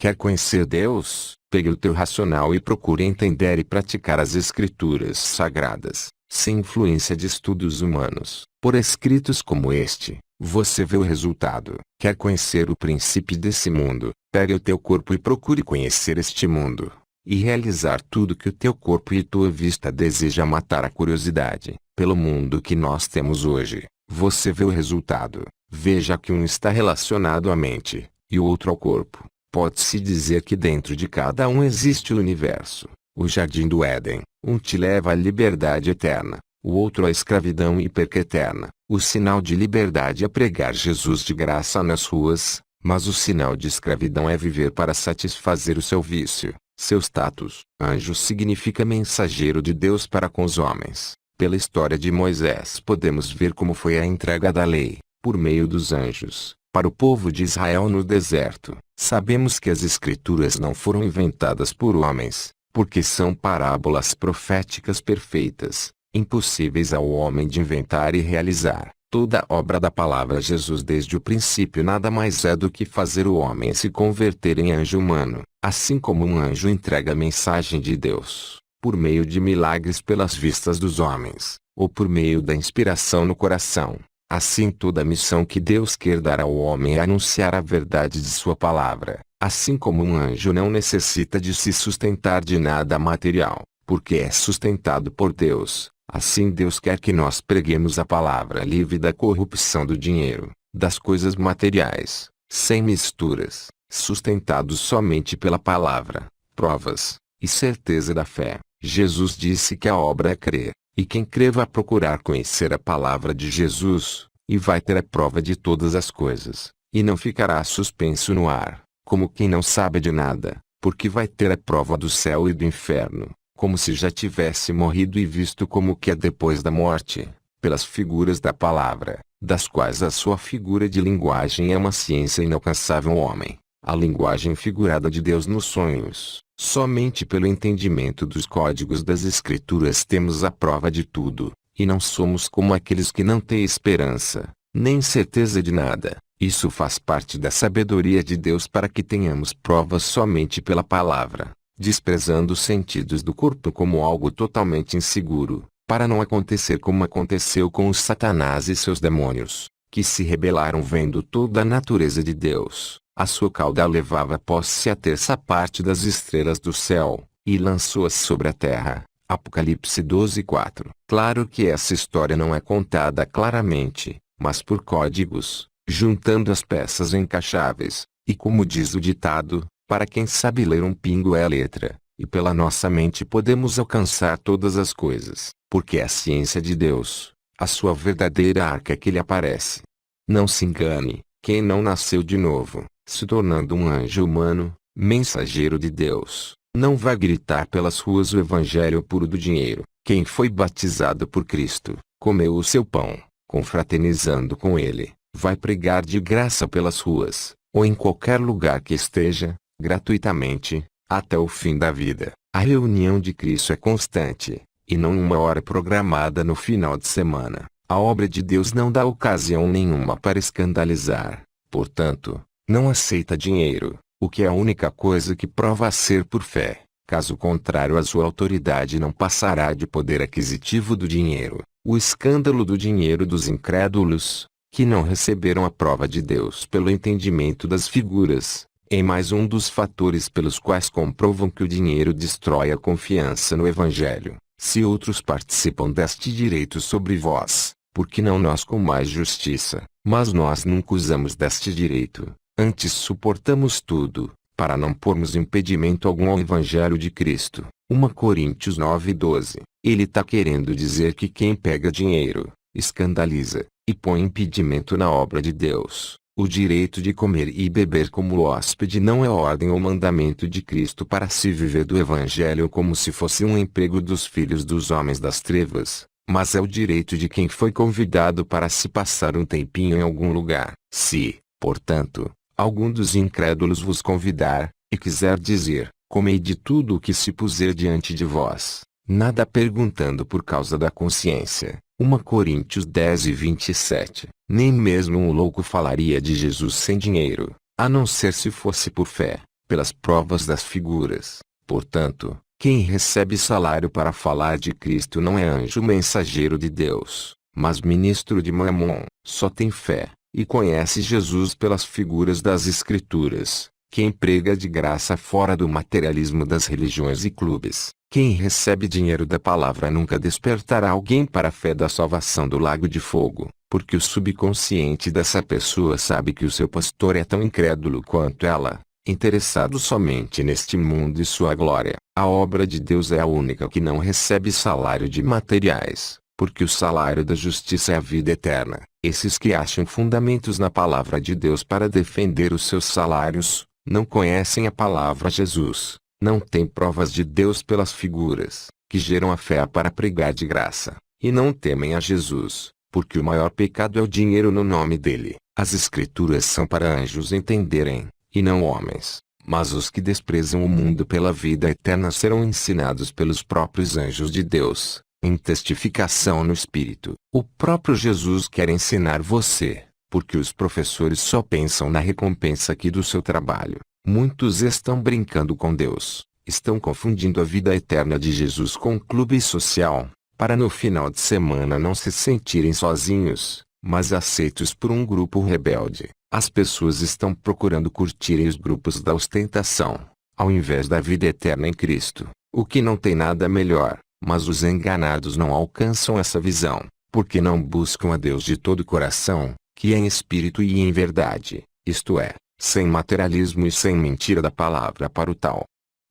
Quer conhecer Deus? Pegue o teu racional e procure entender e praticar as Escrituras sagradas, sem influência de estudos humanos. Por escritos como este, você vê o resultado. Quer conhecer o príncipe desse mundo? Pegue o teu corpo e procure conhecer este mundo, e realizar tudo que o teu corpo e tua vista deseja matar a curiosidade. Pelo mundo que nós temos hoje, você vê o resultado. Veja que um está relacionado à mente, e o outro ao corpo. Pode-se dizer que dentro de cada um existe o universo, o jardim do Éden. Um te leva à liberdade eterna, o outro à escravidão e perca eterna. O sinal de liberdade é pregar Jesus de graça nas ruas, mas o sinal de escravidão é viver para satisfazer o seu vício, seu status. Anjo significa mensageiro de Deus para com os homens. Pela história de Moisés podemos ver como foi a entrega da lei, por meio dos anjos, para o povo de Israel no deserto. Sabemos que as Escrituras não foram inventadas por homens, porque são parábolas proféticas perfeitas, impossíveis ao homem de inventar e realizar. Toda a obra da palavra Jesus desde o princípio nada mais é do que fazer o homem se converter em anjo humano, assim como um anjo entrega a mensagem de Deus, por meio de milagres pelas vistas dos homens, ou por meio da inspiração no coração. Assim toda a missão que Deus quer dar ao homem é anunciar a verdade de sua palavra. Assim como um anjo não necessita de se sustentar de nada material, porque é sustentado por Deus, assim Deus quer que nós preguemos a palavra livre da corrupção do dinheiro, das coisas materiais, sem misturas, sustentados somente pela palavra, provas, e certeza da fé. Jesus disse que a obra é crer. E quem crê vai procurar conhecer a palavra de Jesus, e vai ter a prova de todas as coisas, e não ficará suspenso no ar, como quem não sabe de nada, porque vai ter a prova do céu e do inferno, como se já tivesse morrido e visto como que é depois da morte, pelas figuras da palavra, das quais a sua figura de linguagem é uma ciência inalcançável ao homem, a linguagem figurada de Deus nos sonhos. Somente pelo entendimento dos códigos das Escrituras temos a prova de tudo, e não somos como aqueles que não têm esperança, nem certeza de nada. Isso faz parte da sabedoria de Deus para que tenhamos provas somente pela palavra, desprezando os sentidos do corpo como algo totalmente inseguro, para não acontecer como aconteceu com os Satanás e seus demônios, que se rebelaram vendo toda a natureza de Deus. A sua cauda levava após-se a terça parte das estrelas do céu, e lançou-as sobre a terra. Apocalipse 12:4. Claro que essa história não é contada claramente, mas por códigos, juntando as peças encaixáveis, e como diz o ditado, para quem sabe ler um pingo é a letra, e pela nossa mente podemos alcançar todas as coisas, porque é a ciência de Deus, a sua verdadeira arca que lhe aparece. Não se engane, quem não nasceu de novo, se tornando um anjo humano, mensageiro de Deus, não vai gritar pelas ruas o evangelho puro do dinheiro. Quem foi batizado por Cristo, comeu o seu pão, confraternizando com ele, vai pregar de graça pelas ruas, ou em qualquer lugar que esteja, gratuitamente, até o fim da vida. A reunião de Cristo é constante, e não uma hora programada no final de semana. A obra de Deus não dá ocasião nenhuma para escandalizar. Portanto, não aceita dinheiro, o que é a única coisa que prova a ser por fé. Caso contrário, a sua autoridade não passará de poder aquisitivo do dinheiro. O escândalo do dinheiro dos incrédulos, que não receberam a prova de Deus pelo entendimento das figuras, é mais um dos fatores pelos quais comprovam que o dinheiro destrói a confiança no Evangelho. Se outros participam deste direito sobre vós, por que não nós com mais justiça? Mas nós nunca usamos deste direito, antes suportamos tudo, para não pormos impedimento algum ao Evangelho de Cristo. 1 Coríntios 9:12. Ele está querendo dizer que quem pega dinheiro, escandaliza, e põe impedimento na obra de Deus. O direito de comer e beber como hóspede não é ordem ou mandamento de Cristo para se viver do Evangelho como se fosse um emprego dos filhos dos homens das trevas, mas é o direito de quem foi convidado para se passar um tempinho em algum lugar. Se, portanto, algum dos incrédulos vos convidar, e quiser dizer, comei de tudo o que se puser diante de vós, nada perguntando por causa da consciência. 1 Coríntios 10:27. Nem mesmo um louco falaria de Jesus sem dinheiro, a não ser se fosse por fé. pelas provas das figuras. Portanto, quem recebe salário para falar de Cristo não é anjo mensageiro de Deus, mas ministro de Mamon. Só tem fé, e conhece Jesus pelas figuras das Escrituras. Quem prega de graça fora do materialismo das religiões e clubes. Quem recebe dinheiro da palavra nunca despertará alguém para a fé da salvação do lago de fogo, porque o subconsciente dessa pessoa sabe que o seu pastor é tão incrédulo quanto ela, interessado somente neste mundo e sua glória. A obra de Deus é a única que não recebe salário de materiais, porque o salário da justiça é a vida eterna. Esses que acham fundamentos na palavra de Deus para defender os seus salários, não conhecem a palavra Jesus, não têm provas de Deus pelas figuras, que geram a fé para pregar de graça, e não temem a Jesus, porque o maior pecado é o dinheiro no nome dele. As Escrituras são para anjos entenderem, e não homens, mas os que desprezam o mundo pela vida eterna serão ensinados pelos próprios anjos de Deus, em testificação no Espírito. O próprio Jesus quer ensinar você, porque os professores só pensam na recompensa aqui do seu trabalho. Muitos estão brincando com Deus, estão confundindo a vida eterna de Jesus com um clube social, para no final de semana não se sentirem sozinhos, mas aceitos por um grupo rebelde. As pessoas estão procurando curtirem os grupos da ostentação, ao invés da vida eterna em Cristo, o que não tem nada melhor, mas os enganados não alcançam essa visão, porque não buscam a Deus de todo o coração, que é em espírito e em verdade, isto é, sem materialismo e sem mentira da palavra para o tal.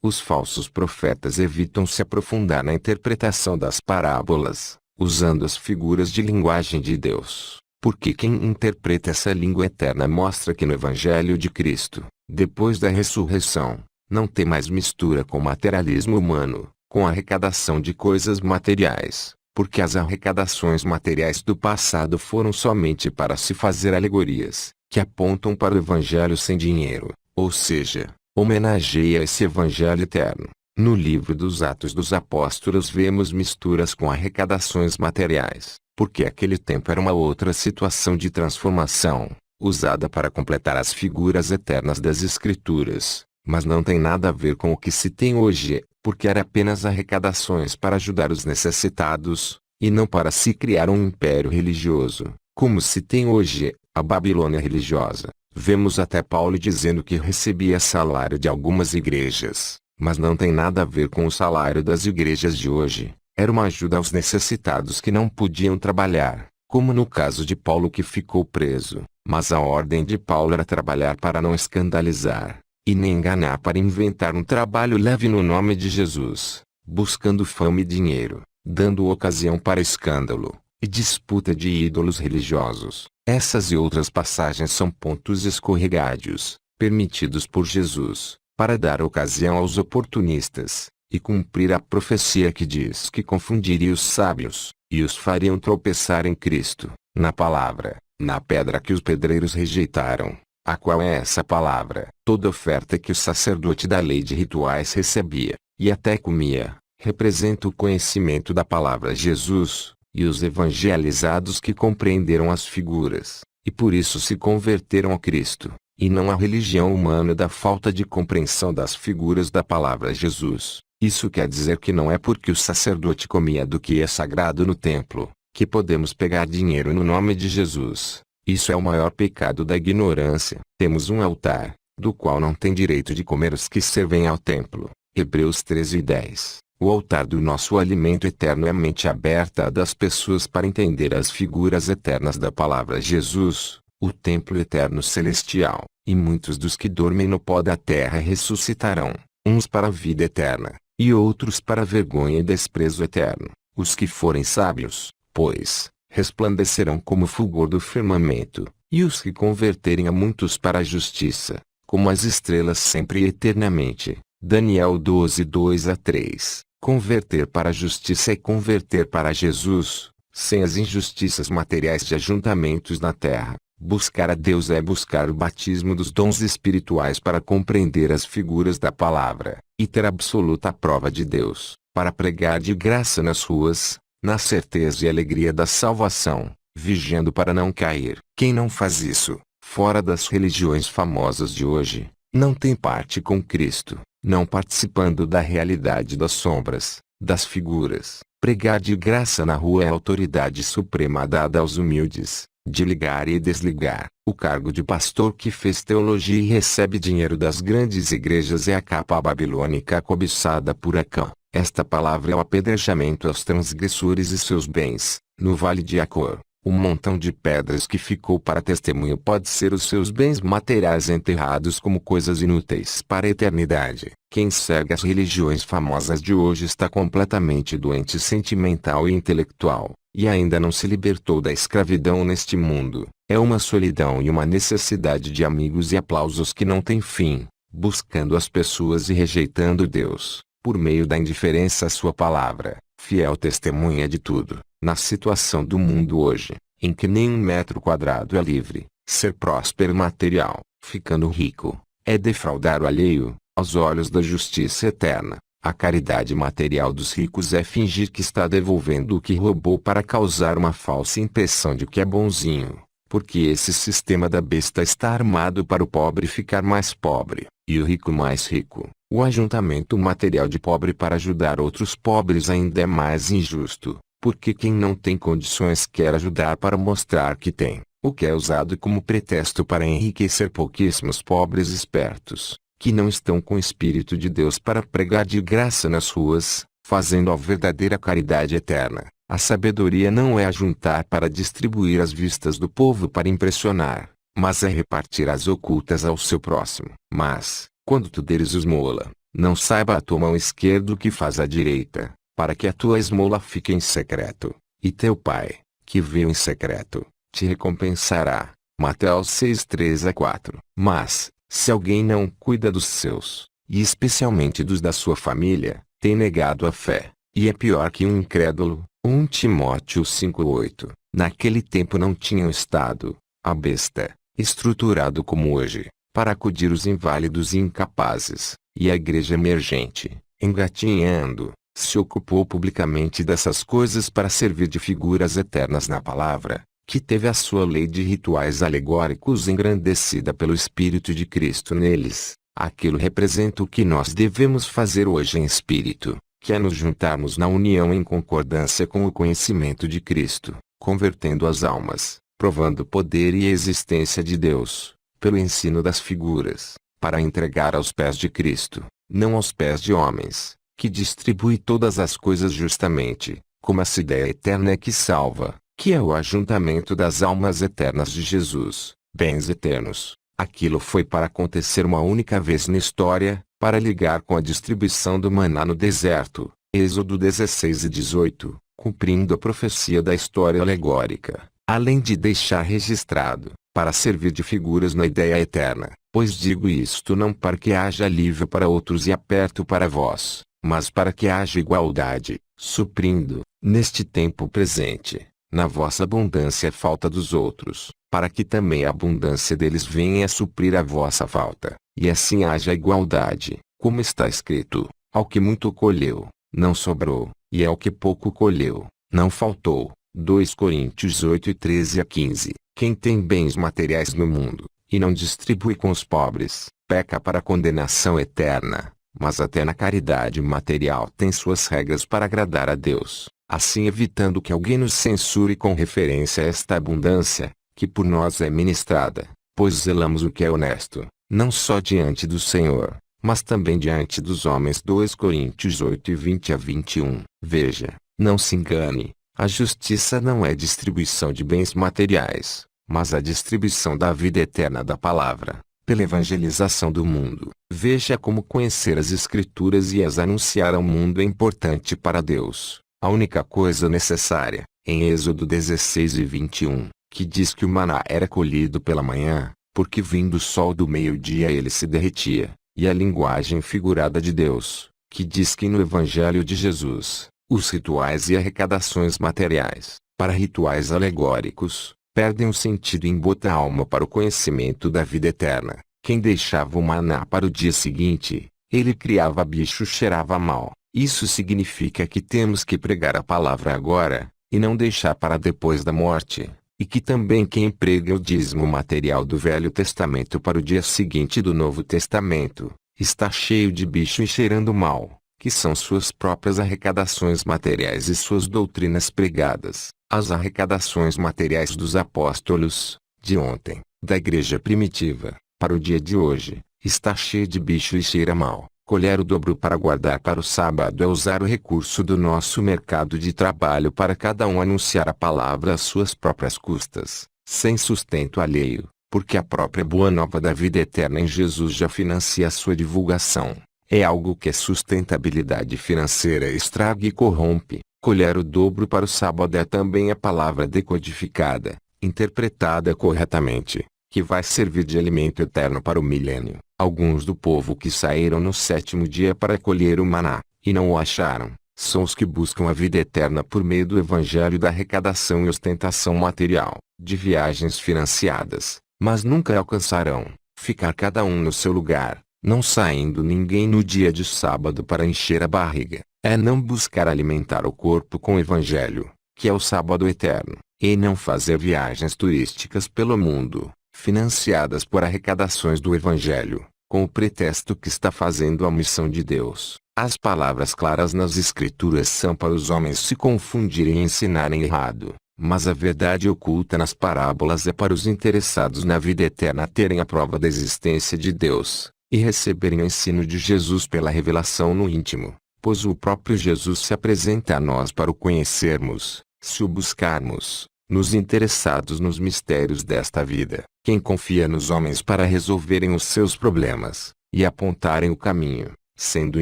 Os falsos profetas evitam se aprofundar na interpretação das parábolas, usando as figuras de linguagem de Deus, porque quem interpreta essa língua eterna mostra que no Evangelho de Cristo, depois da ressurreição, não tem mais mistura com o materialismo humano, com a arrecadação de coisas materiais, porque as arrecadações materiais do passado foram somente para se fazer alegorias, que apontam para o Evangelho sem dinheiro, ou seja, homenageia esse Evangelho eterno. No livro dos Atos dos Apóstolos vemos misturas com arrecadações materiais, porque aquele tempo era uma outra situação de transformação, usada para completar as figuras eternas das Escrituras, mas não tem nada a ver com o que se tem hoje, porque era apenas arrecadações para ajudar os necessitados, e não para se criar um império religioso, como se tem hoje, a Babilônia religiosa. Vemos até Paulo dizendo que recebia salário de algumas igrejas, mas não tem nada a ver com o salário das igrejas de hoje. Era uma ajuda aos necessitados que não podiam trabalhar, como no caso de Paulo que ficou preso, mas a ordem de Paulo era trabalhar para não escandalizar, e nem enganar para inventar um trabalho leve no nome de Jesus, buscando fama e dinheiro, dando ocasião para escândalo, e disputa de ídolos religiosos. Essas e outras passagens são pontos escorregadios, permitidos por Jesus, para dar ocasião aos oportunistas, e cumprir a profecia que diz que confundiria os sábios, e os fariam tropeçar em Cristo, na palavra, na pedra que os pedreiros rejeitaram. A qual é essa palavra? Toda oferta que o sacerdote da lei de rituais recebia, e até comia, representa o conhecimento da palavra Jesus, e os evangelizados que compreenderam as figuras, e por isso se converteram a Cristo, e não à religião humana da falta de compreensão das figuras da palavra Jesus. Isso quer dizer que não é porque o sacerdote comia do que é sagrado no templo, que podemos pegar dinheiro no nome de Jesus. Isso é o maior pecado da ignorância. Temos um altar, do qual não tem direito de comer os que servem ao templo. Hebreus 13:10. O altar do nosso alimento eterno é a mente aberta das pessoas para entender as figuras eternas da palavra Jesus, o templo eterno celestial, e muitos dos que dormem no pó da terra ressuscitarão, uns para a vida eterna, e outros para a vergonha e desprezo eterno. Os que forem sábios, pois, resplandecerão como o fulgor do firmamento, e os que converterem a muitos para a justiça, como as estrelas sempre e eternamente. Daniel 12:2-3. Converter para a justiça é converter para Jesus, sem as injustiças materiais de ajuntamentos na terra. Buscar a Deus é buscar o batismo dos dons espirituais para compreender as figuras da palavra, e ter absoluta prova de Deus, para pregar de graça nas ruas, na certeza e alegria da salvação, vigiando para não cair. Quem não faz isso, fora das religiões famosas de hoje, não tem parte com Cristo, não participando da realidade das sombras, das figuras. Pregar de graça na rua é a autoridade suprema dada aos humildes, de ligar e desligar. O cargo de pastor que fez teologia e recebe dinheiro das grandes igrejas é a capa babilônica cobiçada por Acã. Esta palavra é o apedrejamento aos transgressores e seus bens. No vale de Acor, o montão de pedras que ficou para testemunho pode ser os seus bens materiais enterrados como coisas inúteis para a eternidade. Quem segue as religiões famosas de hoje está completamente doente sentimental e intelectual, e ainda não se libertou da escravidão neste mundo. É uma solidão e uma necessidade de amigos e aplausos que não tem fim, buscando as pessoas e rejeitando Deus, por meio da indiferença à sua palavra, fiel testemunha de tudo. Na situação do mundo hoje, em que nem um metro quadrado é livre, ser próspero material, ficando rico, é defraudar o alheio, aos olhos da justiça eterna. A caridade material dos ricos é fingir que está devolvendo o que roubou para causar uma falsa impressão de que é bonzinho, porque esse sistema da besta está armado para o pobre ficar mais pobre, e o rico mais rico. O ajuntamento material de pobre para ajudar outros pobres ainda é mais injusto, porque quem não tem condições quer ajudar para mostrar que tem, o que é usado como pretexto para enriquecer pouquíssimos pobres espertos, que não estão com o Espírito de Deus para pregar de graça nas ruas, fazendo a verdadeira caridade eterna. A sabedoria não é ajuntar para distribuir às vistas do povo para impressionar, mas é repartir as ocultas ao seu próximo. Mas, quando tu deres esmola, não saiba a tua mão esquerda o que faz a direita, para que a tua esmola fique em secreto, e teu pai, que vê em secreto, te recompensará. Mateus 6:3-4. Mas, se alguém não cuida dos seus, e especialmente dos da sua família, tem negado a fé, e é pior que um incrédulo. 1 Timóteo 5:8. Naquele tempo não tinham estado, a besta, estruturado como hoje, para acudir os inválidos e incapazes, e a igreja emergente, engatinhando, se ocupou publicamente dessas coisas para servir de figuras eternas na palavra, que teve a sua lei de rituais alegóricos engrandecida pelo Espírito de Cristo neles. Aquilo representa o que nós devemos fazer hoje em espírito, que é nos juntarmos na união em concordância com o conhecimento de Cristo, convertendo as almas, provando o poder e a existência de Deus, pelo ensino das figuras, para entregar aos pés de Cristo, não aos pés de homens, que distribui todas as coisas justamente, como essa ideia eterna é que salva, que é o ajuntamento das almas eternas de Jesus, bens eternos. Aquilo foi para acontecer uma única vez na história, para ligar com a distribuição do maná no deserto, Êxodo 16:18, cumprindo a profecia da história alegórica, além de deixar registrado, para servir de figuras na ideia eterna. Pois digo isto não para que haja alívio para outros e aperto para vós, mas para que haja igualdade, suprindo, neste tempo presente, na vossa abundância a falta dos outros, para que também a abundância deles venha a suprir a vossa falta, e assim haja igualdade, como está escrito: ao que muito colheu, não sobrou, e ao que pouco colheu, não faltou. 2 Coríntios 8:13-15. Quem tem bens materiais no mundo, e não distribui com os pobres, peca para a condenação eterna, mas até na caridade material tem suas regras para agradar a Deus, assim evitando que alguém nos censure com referência a esta abundância, que por nós é ministrada, pois zelamos o que é honesto, não só diante do Senhor, mas também diante dos homens. 2 Coríntios 8:20-21. Veja, não se engane, a justiça não é distribuição de bens materiais, mas a distribuição da vida eterna da palavra, pela evangelização do mundo. Veja como conhecer as Escrituras e as anunciar ao mundo é importante para Deus. A única coisa necessária, em Êxodo 16:21, que diz que o maná era colhido pela manhã, porque vindo o sol do meio-dia ele se derretia, e a linguagem figurada de Deus, que diz que no Evangelho de Jesus, os rituais e arrecadações materiais, para rituais alegóricos, perdem o sentido e embotam a alma para o conhecimento da vida eterna. Quem deixava o maná para o dia seguinte, ele criava bicho, cheirava mal. Isso significa que temos que pregar a palavra agora, e não deixar para depois da morte. e que também quem emprega o dízimo material do Velho Testamento para o dia seguinte do Novo Testamento, está cheio de bicho e cheirando mal, que são suas próprias arrecadações materiais e suas doutrinas pregadas. As arrecadações materiais dos apóstolos, de ontem, da igreja primitiva, para o dia de hoje, está cheio de bicho e cheira mal. Colher o dobro para guardar para o sábado é usar o recurso do nosso mercado de trabalho para cada um anunciar a palavra às suas próprias custas, sem sustento alheio, porque a própria boa nova da vida eterna em Jesus já financia a sua divulgação. É algo que a sustentabilidade financeira estraga e corrompe. Colher o dobro para o sábado é também a palavra decodificada, interpretada corretamente, que vai servir de alimento eterno para o milênio. Alguns do povo que saíram no 7º dia para colher o maná, e não o acharam, são os que buscam a vida eterna por meio do evangelho da arrecadação e ostentação material, de viagens financiadas, mas nunca alcançarão ficar cada um no seu lugar, não saindo ninguém no dia de sábado para encher a barriga, é não buscar alimentar o corpo com o evangelho, que é o sábado eterno, e não fazer viagens turísticas pelo mundo, financiadas por arrecadações do evangelho, com o pretexto que está fazendo a missão de Deus. As palavras claras nas escrituras são para os homens se confundirem e ensinarem errado, mas a verdade oculta nas parábolas é para os interessados na vida eterna terem a prova da existência de Deus, e receberem o ensino de Jesus pela revelação no íntimo, pois o próprio Jesus se apresenta a nós para o conhecermos, se o buscarmos, nos interessados nos mistérios desta vida. Quem confia nos homens para resolverem os seus problemas, e apontarem o caminho, sendo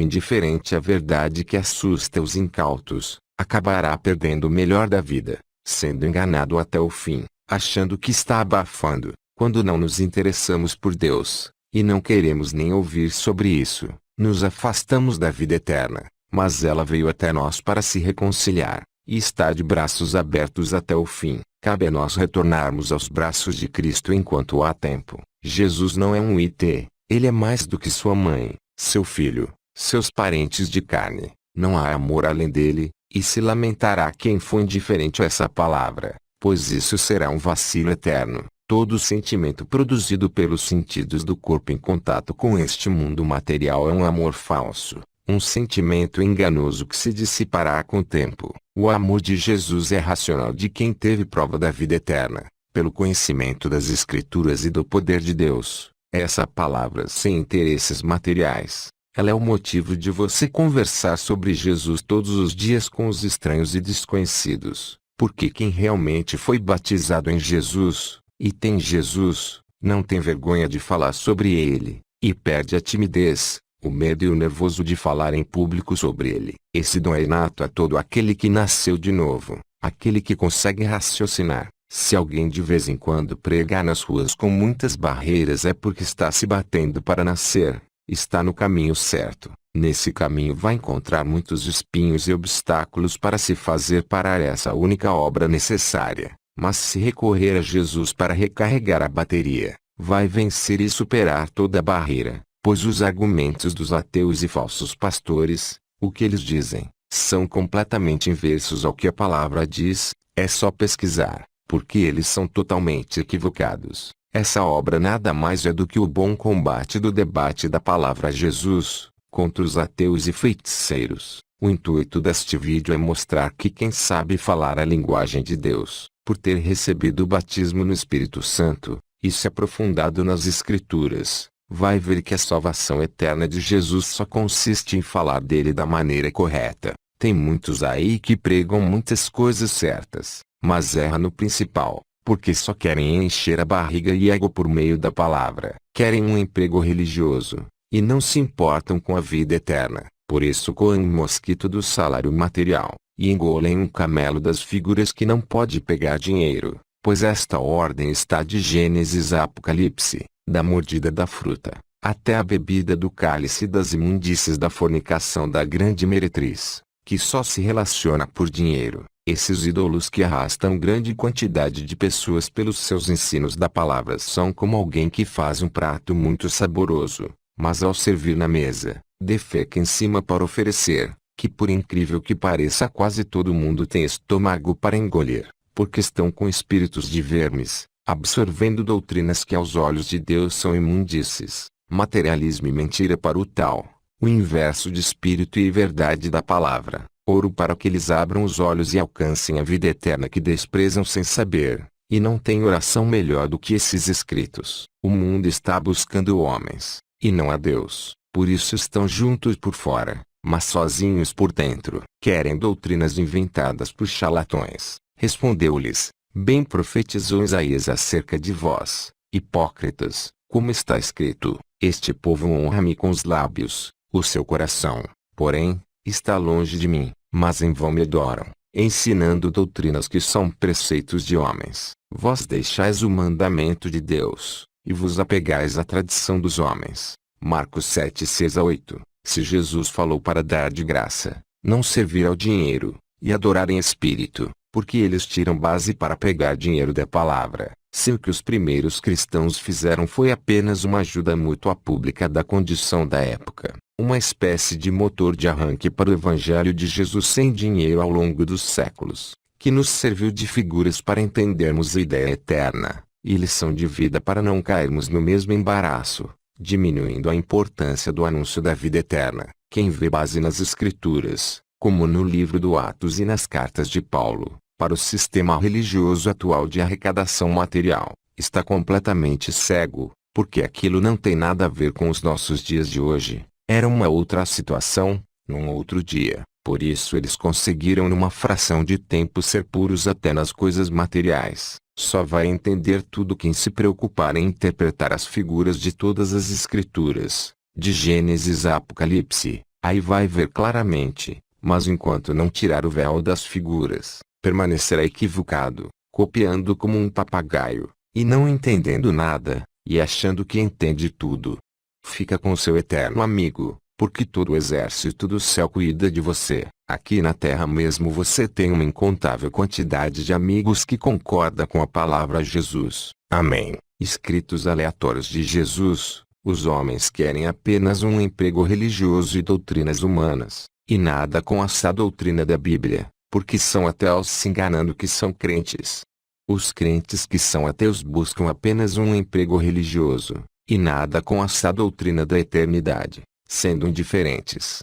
indiferente à verdade que assusta os incautos, acabará perdendo o melhor da vida, sendo enganado até o fim, achando que está abafando, quando não nos interessamos por Deus, e não queremos nem ouvir sobre isso, nos afastamos da vida eterna, mas ela veio até nós para se reconciliar, e está de braços abertos até o fim. Cabe a nós retornarmos aos braços de Cristo enquanto há tempo. Jesus não é um IT, ele é mais do que sua mãe, seu filho, seus parentes de carne. Não há amor além dele, e se lamentará quem for indiferente a essa palavra, pois isso será um vacilo eterno. Todo sentimento produzido pelos sentidos do corpo em contato com este mundo material é um amor falso, um sentimento enganoso que se dissipará com o tempo. O amor de Jesus é racional de quem teve prova da vida eterna, pelo conhecimento das Escrituras e do poder de Deus. Essa palavra sem interesses materiais, ela é o motivo de você conversar sobre Jesus todos os dias com os estranhos e desconhecidos, porque quem realmente foi batizado em Jesus, e tem Jesus, não tem vergonha de falar sobre ele, e perde a timidez, o medo e o nervoso de falar em público sobre ele. Esse dom é inato a todo aquele que nasceu de novo, aquele que consegue raciocinar. Se alguém de vez em quando pregar nas ruas com muitas barreiras é porque está se batendo para nascer, está no caminho certo. Nesse caminho vai encontrar muitos espinhos e obstáculos para se fazer parar essa única obra necessária, mas se recorrer a Jesus para recarregar a bateria, vai vencer e superar toda barreira. Pois os argumentos dos ateus e falsos pastores, o que eles dizem, são completamente inversos ao que a palavra diz. É só pesquisar, porque eles são totalmente equivocados. Essa obra nada mais é do que o bom combate do debate da palavra Jesus, contra os ateus e feiticeiros. O intuito deste vídeo é mostrar que quem sabe falar a linguagem de Deus, por ter recebido o batismo no Espírito Santo, e se aprofundado nas Escrituras, vai ver que a salvação eterna de Jesus só consiste em falar dele da maneira correta. Tem muitos aí que pregam muitas coisas certas, mas erram no principal, porque só querem encher a barriga e ego por meio da palavra. Querem um emprego religioso, e não se importam com a vida eterna. Por isso coam um mosquito do salário material, e engolem um camelo das figuras que não pode pegar dinheiro, pois esta ordem está de Gênesis a Apocalipse, da mordida da fruta, até a bebida do cálice das imundícies da fornicação da grande meretriz, que só se relaciona por dinheiro. Esses ídolos que arrastam grande quantidade de pessoas pelos seus ensinos da palavra são como alguém que faz um prato muito saboroso, mas ao servir na mesa, defeca em cima para oferecer, que por incrível que pareça quase todo mundo tem estômago para engolir. porque estão com espíritos de vermes, absorvendo doutrinas que aos olhos de Deus são imundícies, materialismo e mentira para o tal, o inverso de espírito e verdade da palavra, ouro para que eles abram os olhos e alcancem a vida eterna que desprezam sem saber, e não tem oração melhor do que esses escritos. O mundo está buscando homens, e não a Deus, por isso estão juntos por fora, mas sozinhos por dentro. Querem doutrinas inventadas por charlatões. Respondeu-lhes, bem profetizou Isaías acerca de vós, hipócritas, como está escrito, este povo honra-me com os lábios, o seu coração, porém, está longe de mim, mas em vão me adoram, ensinando doutrinas que são preceitos de homens. Vós deixais o mandamento de Deus, e vos apegais à tradição dos homens. Marcos 7, 6-8. Se Jesus falou para dar de graça, não servir ao dinheiro, e adorar em espírito, porque eles tiram base para pegar dinheiro da palavra, se o que os primeiros cristãos fizeram foi apenas uma ajuda mútua pública da condição da época, uma espécie de motor de arranque para o evangelho de Jesus sem dinheiro ao longo dos séculos, que nos serviu de figuras para entendermos a ideia eterna, e lição de vida para não cairmos no mesmo embaraço, diminuindo a importância do anúncio da vida eterna. Quem vê base nas Escrituras, como no livro do Atos e nas cartas de Paulo, para o sistema religioso atual de arrecadação material, está completamente cego, porque aquilo não tem nada a ver com os nossos dias de hoje. Era uma outra situação, num outro dia. Por isso eles conseguiram numa fração de tempo ser puros até nas coisas materiais. Só vai entender tudo quem se preocupar em interpretar as figuras de todas as Escrituras, de Gênesis a Apocalipse. Aí vai ver claramente, mas enquanto não tirar o véu das figuras, permanecerá equivocado, copiando como um papagaio, e não entendendo nada, e achando que entende tudo. Fica com seu eterno amigo, porque todo o exército do céu cuida de você. Aqui na terra mesmo você tem uma incontável quantidade de amigos que concorda com a palavra Jesus. Amém. Escritos aleatórios de Jesus. Os homens querem apenas um emprego religioso e doutrinas humanas, e nada com essa doutrina da Bíblia, porque são ateus se enganando que são crentes. Os crentes que são ateus buscam apenas um emprego religioso, e nada com essa doutrina da eternidade, sendo indiferentes,